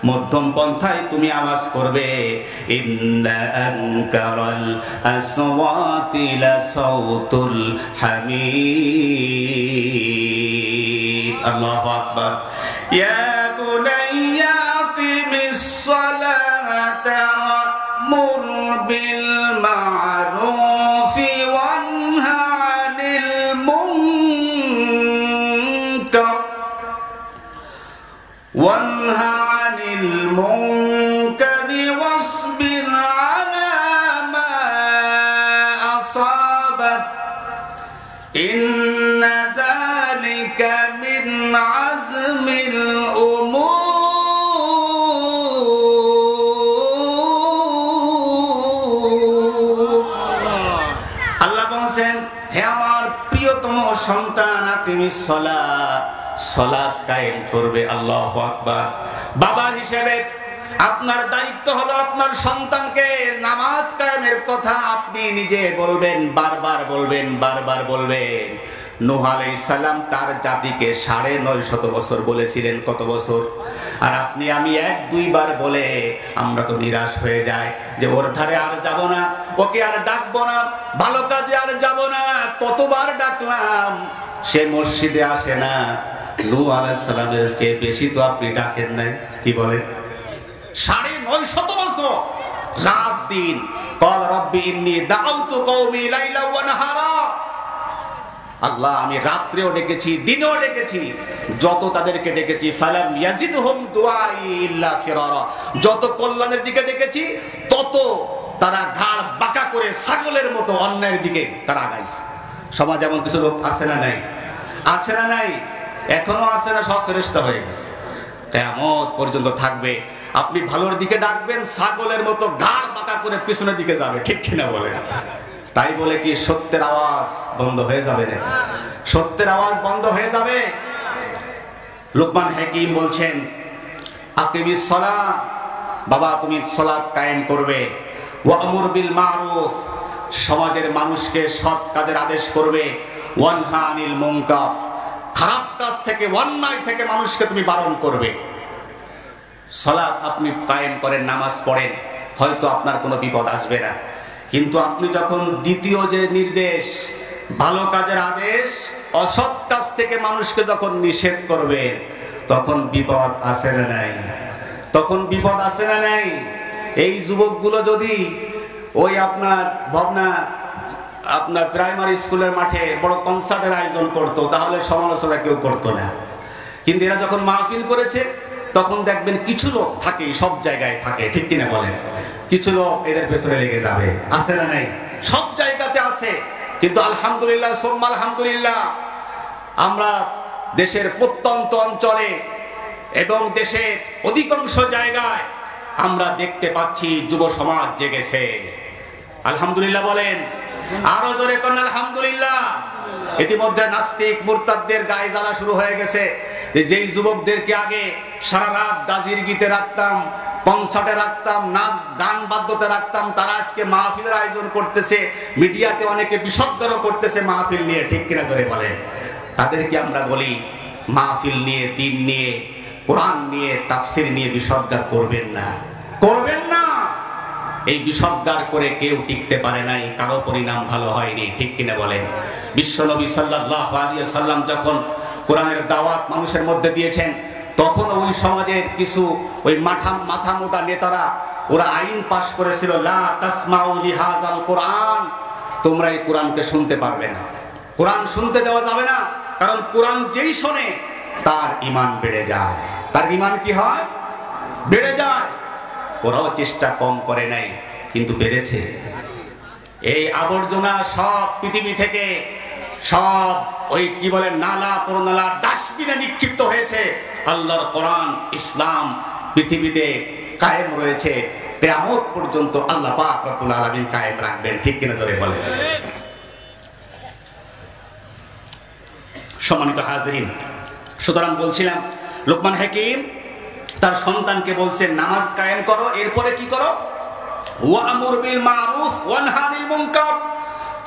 মধ্যম পন্থায় তুমি আওয়াজ করবে ইন্না আনকারাল আসওয়াতি লাসাউতুল হামির আল্লাহু আকবার ইয়া বুনাইয়া আকিমিস সালাতা ওয়া'মুর বিল মা'রুফি ওয়ানহা আনিল মুনকার ওয়াসবির আলা মা আসাবাক ইন্না যালিকা মিন আযমিল উমুর আল্লাহ বলেন হে আমার প্রিয়তম সন্তান আকিমিস সালাত সালাত কায়েম করবে আল্লাহু আকবার বাবা হিসেবে আপনার দায়িত্ব হলো আপনার সন্তানকে নামাজ কায়েমের কথা আপনি নিজে বলবেন বারবার বলবেন নূহ আলাইহিস সালাম তার জাতিকে 950 বছর বলেছিলেন কত বছর আর আপনি আমি এক দুইবার বলে আমরা তো নিরাশ হয়ে যাই যে ওর ধারে আর যাব না ওকে আর ডাকবো না ভালো কাজে আর যাব না কতবার ডাকলাম সে মসজিদে আসে না নূহ আলাইহিস সালামের চেয়ে বেশি তো আপনি ডাকেন নাই কি বলেন 950 বছর রাত দিন ক্বাল রাব্বি ইন্নী দাউতু কওমি লাইলা ওয়া নাহারা আল্লাহ আমি রাত্রেও ডেকেছি দিনেও ডেকেছি যত তাদেরকে ডেকেছি ফালাম ইয়াজিদহুম দুআই ইল্লা ফিরারা যত কল্যাণের দিকে ডেকেছি তত তারা ঘাড় বাঁকা করে ছাগলের মতো অন্যায়ের দিকে তারা আগাইছে সমাজ এমন কিছু লোক আছে না নাই এখনো আছে না সব ফেরেশতা হয়ে গেছে কিয়ামত পর্যন্ত থাকবে আপনি ভালোর দিকে ডাকবেন ছাগলের মতো ঘাড় বাঁকা করে পিছনের দিকে যাবে ঠিক কিনা বলেন তাই বলে কি সত্যের আওয়াজ বন্ধ হয়ে যাবে না সত্যের আওয়াজ বন্ধ হয়ে যাবে লোকমান হাকিম বলছেন আকিমিস সালাত বাবা তুমি সালাত কায়েম করবে ওয়া'মুর বিল মা'রুফ সমাজের মানুষকে সৎ কাজের আদেশ করবে ওয়ানহা আনিল মুনকার খারাপ কাজ থেকে অন্যায় থেকে মানুষকে তুমি বারণ করবে সালাত আপনি কায়েম করেন নামাজ পড়েন হয়তো আপনার কোনো বিপদ আসবে না কিন্তু আপনি যখন দ্বিতীয় যে নির্দেশ ভালো কাজের আদেশ অসৎ কাজ থেকে মানুষকে যখন নিষেধ করবেন তখন বিপদ আসে না নাই এই যুবকগুলো যদি ওই আপনার প্রাইমারি স্কুলের মাঠে বড় কনসার্টের আয়োজন করতো তাহলে সমালোচনা কেউ করতো না কিন্তু এরা যখন মাহফিল করেছে তখন দেখবেন কিছু লোক থাকে সব জায়গায় থাকে ঠিক কিনা বলেন কিছু লোক এদের পেছনে লেগে যাবে আছে না নাই সব জায়গাতে আছে কিন্তু আলহামদুলিল্লাহ সুম্মা আলহামদুলিল্লাহ আমরা দেশের প্রত্যন্ত অঞ্চলে এবং দেশের অধিকাংশ জায়গায় আমরা দেখতে পাচ্ছি যুব সমাজ জেগেছে আলহামদুলিল্লাহ বলেন আরো জোরে কোন আলহামদুলিল্লাহ ইতিমধ্যে নাস্তিক মুরতাদদের গায়ে জ্বালা শুরু হয়ে গেছে। যেই যুবকদেরকে আগে সারা রাত গাজির গীতে রাখতাম, কনসার্টে রাখতাম, নাচ গান বাদ্যতে রাখতাম, তারা আজকে মাহফিলের আয়োজন করতেছে, মিডিয়াতে অনেকে বিষোদ্গারও করতেছে মাহফিল নিয়ে, ঠিক কিনা জোরে বলেন? তাদেরকে আমরা বলি মাহফিল নিয়ে, দিন নিয়ে, কোরআন নিয়ে, তাফসীর নিয়ে বিষোদ্গার করবেন না, করবেন না। এই বিষোদ্গার করে কেউ টিকতে পারে নাই, কারো পরিণাম ভালো হয়নি, ঠিক কিনা বলেন? বিশ্বনবী সাল্লাল্লাহু আলাইহি ওয়াসাল্লাম যখন কোরআনের দাওয়াত মানুষের মধ্যে দিয়েছেন, তখন ওই সমাজের কিছু ওই মাথা মোটা নেতারা ওরা আইন পাশ করেছিল, লা তাসমাউ লিহাযাল কোরআন, তোমরা এই কোরআনকে শুনতে পারবে না, কোরআন শুনতে দেওয়া যাবে না, কারণ কোরআন যেই শোনে তার ঈমান বেড়ে যায়। তার ঈমান কি হয়? বেড়ে যায়। ওরাও চেষ্টা কম করে নাই, কিন্তু বেড়েছে। এই আবর্জনা সব পৃথিবী থেকে সব ওই কি বলে নালা প্রনালা ডাস্টবিনে নিক্ষিপ্ত হয়েছে। আল্লাহর কোরআন ইসলাম পৃথিবীতে কায়েম রয়েছে, কিয়ামত পর্যন্ত আল্লাহ পাক রব্বুল আলামিন কায়েম রাখবেন, ঠিক কিনা জোরে বলেন? সম্মানিত হাজিরিন, সুতরাং বলছিলাম লোকমান হাকিম তার সন্তানকে বলছেন নামাজ কায়েম করো, এরপরে কি করো? ওয়ামুর বিল মারুফ ওয়ানহা আনিল মুনকার,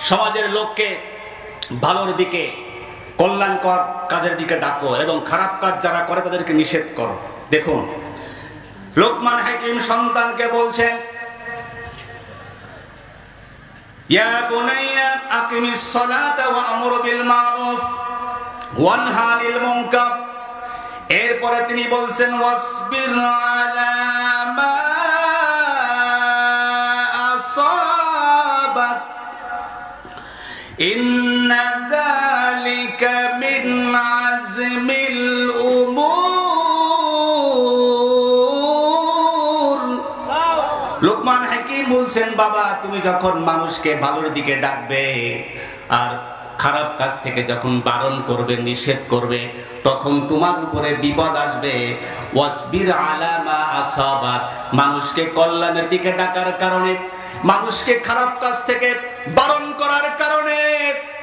সমাজের লোককে ভালোর দিকে, কল্যাণকর কাজের দিকে ডাকো এবং খারাপ কাজ যারা করে তাদেরকে নিষেধ করো। দেখুন লোকমান হাকিম সন্তানকে বলছেন, ইয়া বুনাইয়া আকিমিস সালাতা ওয়ামুর বিল মারুফ ওয়ানহা আনিল মুনকার। এরপরে তিনি বলছেন ওয়াসবির আলা মা আসাবাক ইন্না যালিকা মিন আযমিল উমুর। লোকমান হাকিম বলছেন, বাবা তুমি যখন মানুষকে ভালোর দিকে ডাকবে আর খারাপ কাজ থেকে যখন বারণ করবে, নিষেধ করবে, তখন তোমার উপরে বিপদ আসবে। ওয়াসবির আলা মা আসাবাক, মানুষকে কল্যাণের দিকে ডাকার কারণে, মানুষকে খারাপ কাজ থেকে বারণ করার কারণে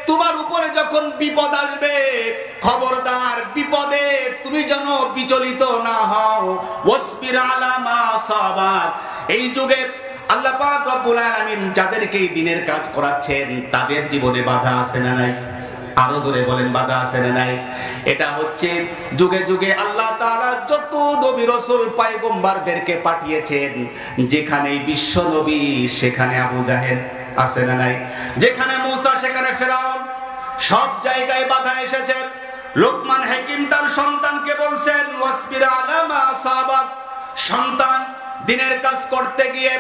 তোমার উপরে যখন বিপদ আসবে, খবরদার বিপদে তুমি যেন বিচলিত না হও। ওয়াসবির আলা মা আসাবাক। এই যুগে আল্লাহ পাক রব্বুল আলামিন যাদেরকে এই দিনের কাজ করাচ্ছেন তাদের জীবনে বাধা আছে না নাই? আরো জোরে বলেন, বাধা আছে না নাই? এটা হচ্ছে যুগে যুগে আল্লাহ তাআলা যত নবী রাসূল পয়গম্বরদেরকে পাঠিয়েছেন, যেখানে বিশ্ব নবী সেখানে আবু জাহেল আছে না নাই? যেখানে মুসা সেখানে ফেরাউন, সব জায়গায় বাধা এসেছে। লোকমান হাকিম তার সন্তানকে বলছেন ওয়াসবির আলা মা আসাবাক। সন্তান দিনের কাজ করতে গিয়ে,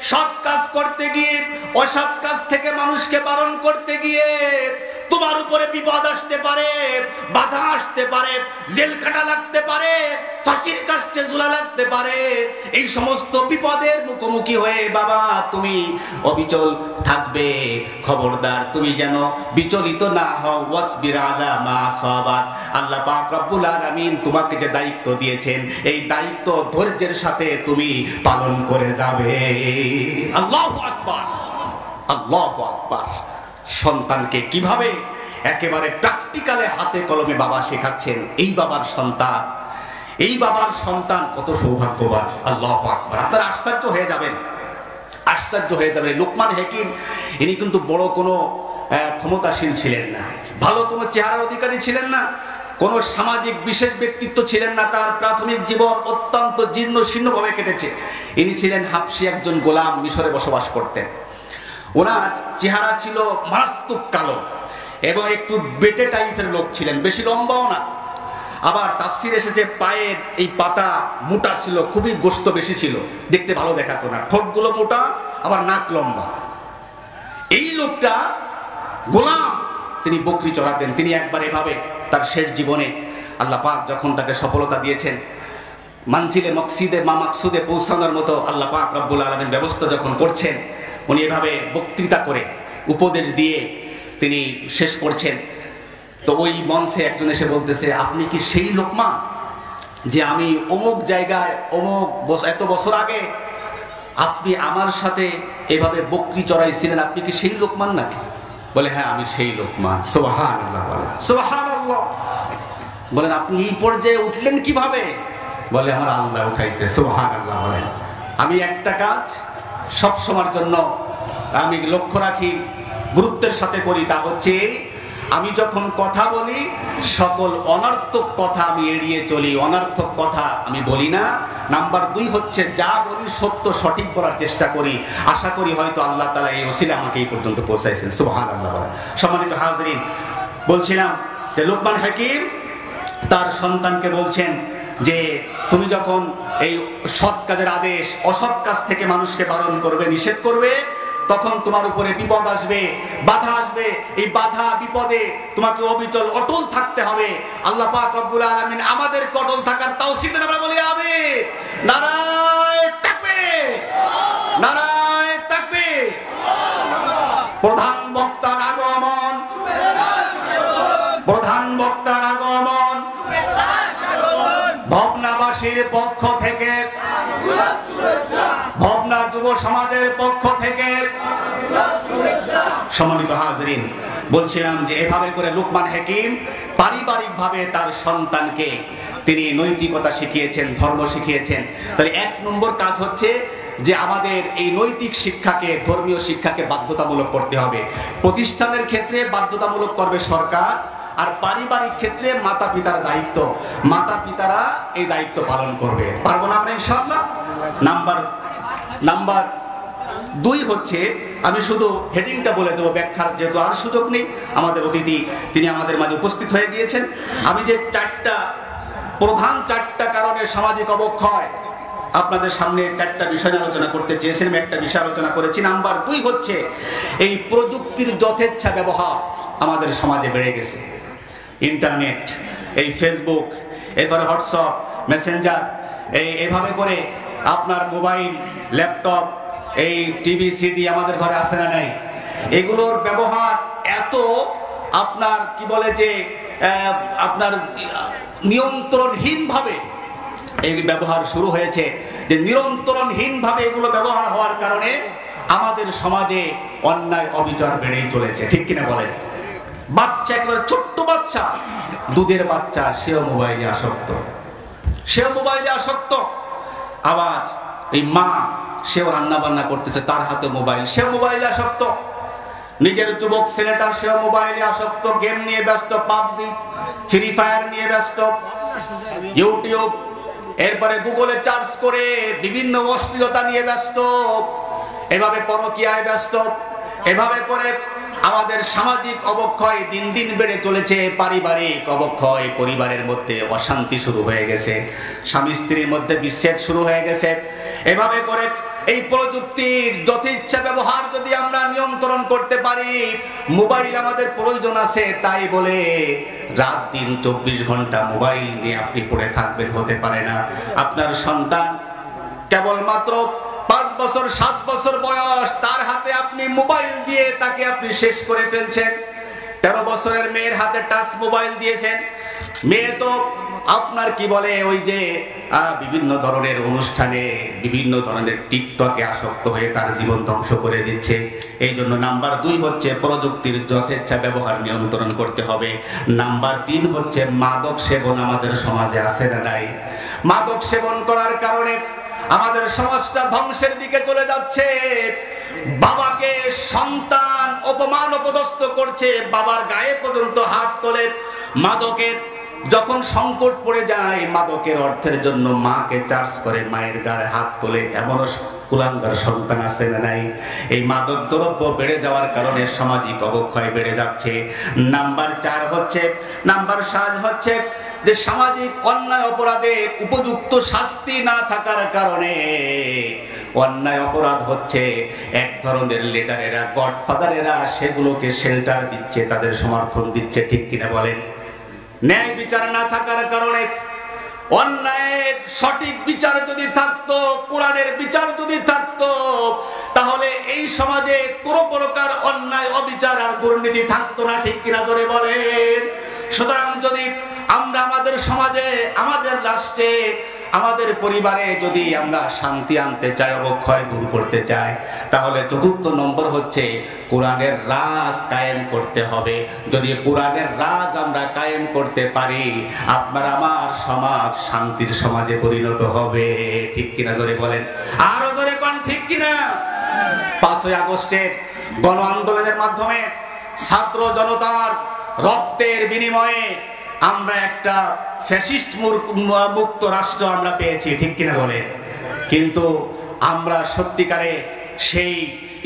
সৎ কাজ করতে গিয়ে, অসৎ কাজ থেকে মানুষকে বারণ করতে গিয়ে তোমার উপরে বিপদ আসতে পারে, বাধা আসতে পারে, জেল কাটা লাগতে পারে, ফাঁসির কাস্টে ঝুলা লাগতে পারে। এই সমস্ত বিপদের মুখোমুখি হয়ে বাবা তুমি অবিচল থাকবে, খবরদার তুমি যেন বিচলিত না হও। ওয়াসবির আলা মা আসাবাক। আল্লাহ পাক রব্বুল আলামিন তোমাকে যে দায়িত্ব দিয়েছেন, এই দায়িত্ব ধৈর্যের সাথে তুমি পালন করে যাবে। আল্লাহু আকবার, আল্লাহু আকবার। সন্তানকে কিভাবে একেবারে প্র্যাকটিক্যালে হাতে কলমে বাবা শেখাচ্ছেন। এই বাবার সন্তান, এই বাবার সন্তান কত সৌভাগ্যবান। আল্লাহু আকবার। আপনারা আশ্চর্য হয়ে যাবেন, আশ্চর্য হয়ে যাবেন। লোকমান হাকিম ইনি কিন্তু বড় কোনো ক্ষমতাশীল ছিলেন না, ভালো কোনো চেহারার অধিকারী ছিলেন না, কোন সামাজিক বিশেষ ব্যক্তিত্ব ছিলেন না। তার প্রাথমিক জীবন অত্যন্ত জীর্ণ শীর্ণভাবে কেটেছে। ইনি ছিলেন হাবশী একজন গোলাম, মিশরে বসবাস করতেন। ওনার চেহারা ছিল মারাত্মক কালো এবং একটু বেটে টাইপের লোক ছিলেন, বেশি লম্বাও না। আবার তাফসীর এসেছে পায়ের এই পাতা মোটা ছিল, খুবই গোশত বেশি ছিল, দেখতে ভালো দেখাতো না। ঠোঁটগুলো মোটা, আবার নাক লম্বা। এই লোকটা গোলাম, তিনি বকরি চড়াতেন। তিনি একবার এভাবে তার শেষ জীবনে আল্লাহ পাক যখন তাকে সফলতা দিয়েছেন, মানজিলে মকসিদে মা মাকসুদে পৌঁছানোর মতো আল্লাহ পাক রব্বুল আলামিন ব্যবস্থা যখন করছেন, উনি এভাবে বক্তৃতা করে উপদেশ দিয়ে তিনি শেষ করছেন। তো ওই মঞ্চে একজন এসে বলতেছে, আপনি কি সেই লোকমান যে আমি অমুক জায়গায় অমুক এত বছর আগে আপনি আমার সাথে এভাবে বকরি চড়াইছিলেন? আপনি কি সেই লোকমান নাকি? বলে হ্যাঁ আমি সেই লোকমান। সুবহানাল্লাহ, সুবহানাল্লাহ। বলেন আপনি এই পর্যায়ে উঠলেন কিভাবে? বলে আমার আল্লাহ উঠাইছে। সুবহানাল্লাহ। বলেন আমি একটা কাজ সব সময়ের জন্য আমি লক্ষ্য রাখি, গুরুত্বের সাথে করি, তা হচ্ছে আমি যখন কথা বলি সকল অনর্থক কথা আমি এড়িয়ে চলি, অনর্থক কথা আমি বলি না। নাম্বার 2 হচ্ছে যা বলি সত্য সঠিক বলার চেষ্টা করি। আশা করি হয়তো আল্লাহ তাআলা এই ওসিলা আমাকে এই পর্যন্ত পৌঁছাইছেন। সুবহানাল্লাহ। সম্মানিত হাজরিন, বলছিলাম যে লোকমান হাকিম তার সন্তানকে বলছেন যে তুমি যখন এই সৎ কাজের আদেশ, অসৎ কাজ থেকে মানুষকে বারণ করবে, নিষেধ করবে, তখন তোমার উপরে বিপদ আসবে, বাধা আসবে। এই বাধা বিপদে তোমাকে অবিচল অটল থাকতে হবে। আল্লাহ পাক রব্বুল আলামিন আমাদেরকে অটল থাকার তৌফিক দেন। আমরা বলি আমিন। নারায়ে তাকবীর, নারায়ে তাকবীর। প্রধান বক্তার আগমন, প্রধান বক্তার আগমন ভবনাবাসীর পক্ষ থেকে, ভবনা যুব সমাজের পক্ষ থেকে। সম্মানিত হাজরিন, বলছিলাম যে এভাবে করে লোকমান হাকিম পারিবারিকভাবে তার সন্তানকে তিনি নৈতিকতা শিখিয়েছেন, ধর্ম শিখিয়েছেন। তাহলে 1 নম্বর কাজ হচ্ছে যে আমাদের এই নৈতিক শিক্ষাকে, ধর্মীয় শিক্ষাকে বাধ্যতামূলক করতে হবে। প্রতিষ্ঠানের ক্ষেত্রে বাধ্যতামূলক করবে সরকার, আর পারিবারিক ক্ষেত্রে মাতা পিতার দায়িত্ব, মাতা পিতারা এই দায়িত্ব পালন করবে। পারবো না আমরা ইনশাআল্লাহ? নাম্বার 2 হচ্ছে, আমি শুধু হেডিংটা বলে দেবো, ব্যাখ্যার যেহেতু আর সুযোগ নেই, আমাদের অতিথি তিনি আমাদের মাঝে উপস্থিত হয়ে গিয়েছেন। আমি যে প্রধান 4টা কারণে সামাজিক অবক্ষয় আপনাদের সামনে 4টা বিষয় আলোচনা করতে চেয়েছিলাম, একটা বিষয় আলোচনা করেছি। নাম্বার 2 হচ্ছে এই প্রযুক্তির যথেচ্ছা ব্যবহার আমাদের সমাজে বেড়ে গেছে। ইন্টারনেট, এই ফেসবুক, এরপরে হোয়াটসঅ্যাপ, মেসেঞ্জার, এইভাবে করে আপনার মোবাইল, ল্যাপটপ, এই টিভি, সিডি আমাদের ঘরে আছে না নাই? এগুলোর ব্যবহার এত আপনার কি বলে যে আপনার নিয়ন্ত্রণহীনভাবে এই ব্যবহার শুরু হয়েছে, যে নিয়ন্ত্রণহীনভাবে এগুলো ব্যবহার হওয়ার কারণে আমাদের সমাজে অন্যায় অবিচার বেড়েই চলেছে। ঠিক কিনা বলেন? বাচ্চা, একেবারে ছোট্ট বাচ্চা, দুধের বাচ্চা, সেও মোবাইলে আসক্ত, সেও মোবাইলে আসক্ত। আবার এই মা, সেও রান্না বান্না করতেছে, তার হাতে মোবাইল, সেও মোবাইলে আসক্ত। নিজের যুবক ছেলেটা, সেও মোবাইলে আসক্ত, গেম নিয়ে ব্যস্ত, পাবজি, ফ্রি ফায়ার নিয়ে ব্যস্ত, ইউটিউব, এরপরে গুগলে চার্জ করে বিভিন্ন অশ্লীলতা নিয়ে ব্যস্ত, এভাবে পরকীয়ায় ব্যস্ত। এভাবে করে আমাদের সামাজিক অবক্ষয় দিন দিন বেড়ে চলেছে। পারিবারিক অবক্ষয়, পরিবারের মধ্যে অশান্তি শুরু হয়ে গেছে, স্বামী স্ত্রীর মধ্যে বিচ্ছেদ শুরু হয়ে গেছে। এভাবে করে এই প্রযুক্তির যথেচ্ছা ব্যবহার যদি আমরা নিয়ন্ত্রণ করতে পারি, মোবাইল আমাদের প্রয়োজন আছে তাই বলে রাত দিন 24 ঘন্টা মোবাইল নিয়ে আপনি পড়ে থাকবেন, হতে পারে না। আপনার সন্তান কেবলমাত্র 5 বছর 7 বছর বয়স, তার হাতে আপনি মোবাইল দিয়ে তাকে আপনি শেষ করে ফেলছেন। 13 বছরের মেয়ের হাতে টাচ মোবাইল দিয়েছেন। মেয়ে তো আপনার কি বলে ওই যে বিভিন্ন ধরনের অনুষ্ঠানে, বিভিন্ন ধরনের টিকটকে আসক্ত হয়ে তার জীবন ধ্বংস করে দিচ্ছে। এই জন্য নাম্বার 2 হচ্ছে প্রযুক্তির যথেচ্ছা ব্যবহার নিয়ন্ত্রণ করতে হবে। নাম্বার 3 হচ্ছে মাদক সেবন আমাদের সমাজে আছে না নাই? মাদক সেবন করার কারণে আমাদের সমাজটা ধ্বংসের দিকে চলে যাচ্ছে। বাবাকে সন্তান অপমান অপদস্থ করছে, বাবার গায়ে পর্যন্ত হাত তোলে। মাদকের যখন সংকট পড়ে যায়, মাদকের অর্থের জন্য মাকে চার্জ করে, মায়ের গায়ে হাত তোলে, এমনও কুলাঙ্গার সন্তান আছে না নাই? এই মাদক দ্রব্য বেড়ে যাওয়ার কারণে সামাজিক অবক্ষয় বেড়ে যাচ্ছে। নাম্বার 4 হচ্ছে, নাম্বার 7 হচ্ছে যে সামাজিক অন্যায় অপরাধের উপযুক্ত শাস্তি না থাকার কারণে অন্যায় অপরাধ হচ্ছে। এক ধরনের লিডারেরা, গডফাদারেরা সেগুলোকে শেল্টার দিচ্ছে, তাদের সমর্থন দিচ্ছে। ঠিক কিনা বলেন? ন্যায় বিচার না থাকার কারণে, অন্যায়ের সঠিক বিচার যদি থাকতো, কোরআনের বিচার যদি থাকতো, তাহলে এই সমাজে কোনো প্রকার অন্যায় অবিচার আর দুর্নীতি থাকতো না। ঠিক কিনা জোরে বলেন? সুতরাং যদি আমরা আমাদের সমাজে, আমাদের রাষ্ট্রে, আমাদের পরিবারে যদি আমরা শান্তি আনতে চাই, অবক্ষয় দূর করতে চাই, তাহলে চতুর্থ নম্বর হচ্ছে কোরআনের রাজ কায়েম করতে হবে। যদি কোরআনের রাজ আমরা কায়েম করতে পারি, আপনার আমার সমাজ শান্তির সমাজে পরিণত হবে। ঠিক কিনা জোরে বলেন, আরো জোরে কোন ঠিক কিনা? 5ই আগস্টের গণ আন্দোলনের মাধ্যমে ছাত্র জনতার রক্তের বিনিময়ে আমরা একটা ফ্যাসিস্ট মুক্ত রাষ্ট্র আমরা পেয়েছি, ঠিক কিনা বলে। কিন্তু আমরা সত্যিকারে সেই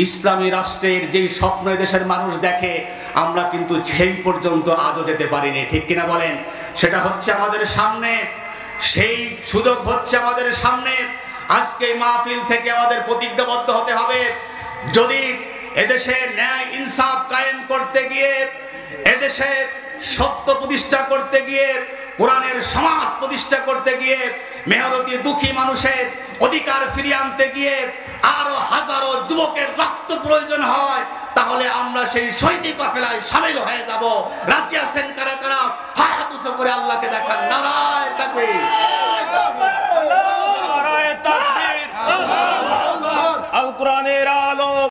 ইসলামী রাষ্ট্রের যেই স্বপ্ন দেশের মানুষ দেখে, আমরা কিন্তু সেই পর্যন্ত আজও যেতে পারিনি, ঠিক কিনা বলেন। সেটা হচ্ছে আমাদের সামনে, সেই সুযোগ হচ্ছে আমাদের সামনে। আজকে মাহফিল থেকে আমাদের প্রতিজ্ঞাবদ্ধ হতে হবে, যদি এদেশে ন্যায় ইনসাফ কায়েম করতে গিয়ে, এদেশে সত্য প্রতিষ্ঠা করতে গিয়ে, কোরআনের সমাজ প্রতিষ্ঠা করতে গিয়ে, মেহনতি দুঃখী মানুষের অধিকার ফিরিয়ে আনতে গিয়ে আরো হাজারো যুবকের রক্ত প্রয়োজন হয়, তাহলে আমরা সেই শহীদি কাফেলায় শামিল হয়ে যাব। রাজি আছেন কারা কারা? হাত উঁচু করে আল্লাহকে দেখান, নারায়ে তাকবীর।